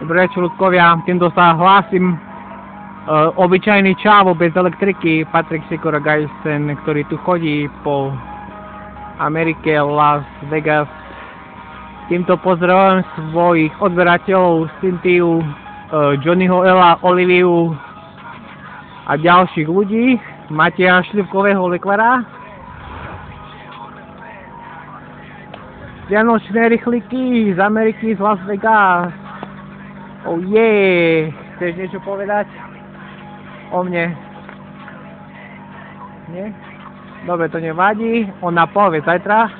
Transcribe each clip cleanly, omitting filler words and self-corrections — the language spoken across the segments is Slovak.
Dobrý večer, ľudkovia. Týmto sa hlásim. Obyčajný čávo bez elektriky, Patrik Sikora Geisen, ktorý tu chodí po Amerike, Las Vegas. Týmto pozdravujem svojich odberateľov, Cynthiu, Johnnyho Ela, Oliviu a ďalších ľudí. Mateja Šľivkového lekvára. Vianočné rychlíky z Ameriky, z Las Vegas. Oh yeah! Chceš niečo povedať o mne? Nie? Dobre, to nevadí. Ona povie zajtra.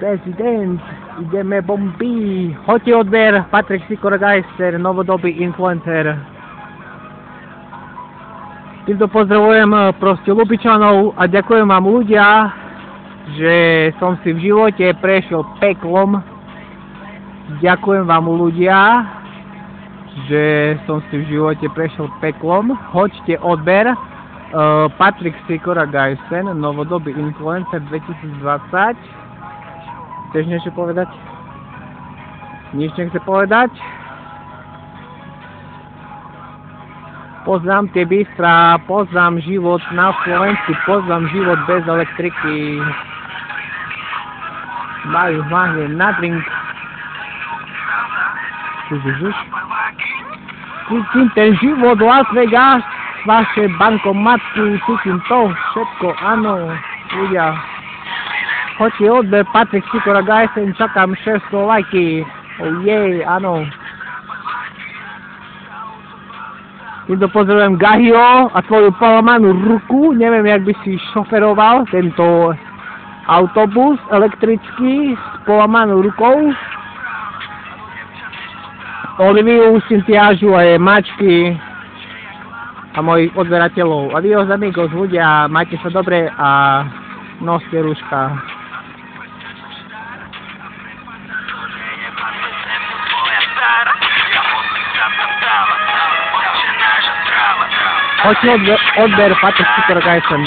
Prezident, ideme bomby. Hoďte odber, Patrik Sikora Geisen, novodobý influencer. Týmto pozdravujem proste Lupičanov a ďakujem vám ľudia, že som si v živote prešiel peklom. Ďakujem vám ľudia, že som si v živote prešiel peklom. Hoďte odber, Patrik Sikora Geisen, novodobý influencer 2020. Chceš niečo povedať? Nič nechce povedať? Poznám tie bystra, poznám život na Slovensku, poznám život bez elektriky. Majú hlavne na drink. Cítim ten život Las Vegas, vaše bankomatky, cítim to všetko, áno, ľudia. Hoďte odber, Patrik Sikora Geisen, čakám 600 lajky. Oh jej, áno. Týmto pozdravujem Gahio a tvoju polomanú ruku. Neviem, jak by si šoferoval tento autobus elektrický s polamanou rukou. Oliviu, Cynthiážu a jej mačky a mojich odberateľov. Adios amigos, ľudia, majte sa dobre a noste rúška. Hoďte odber, Patrik Sikora Geisen.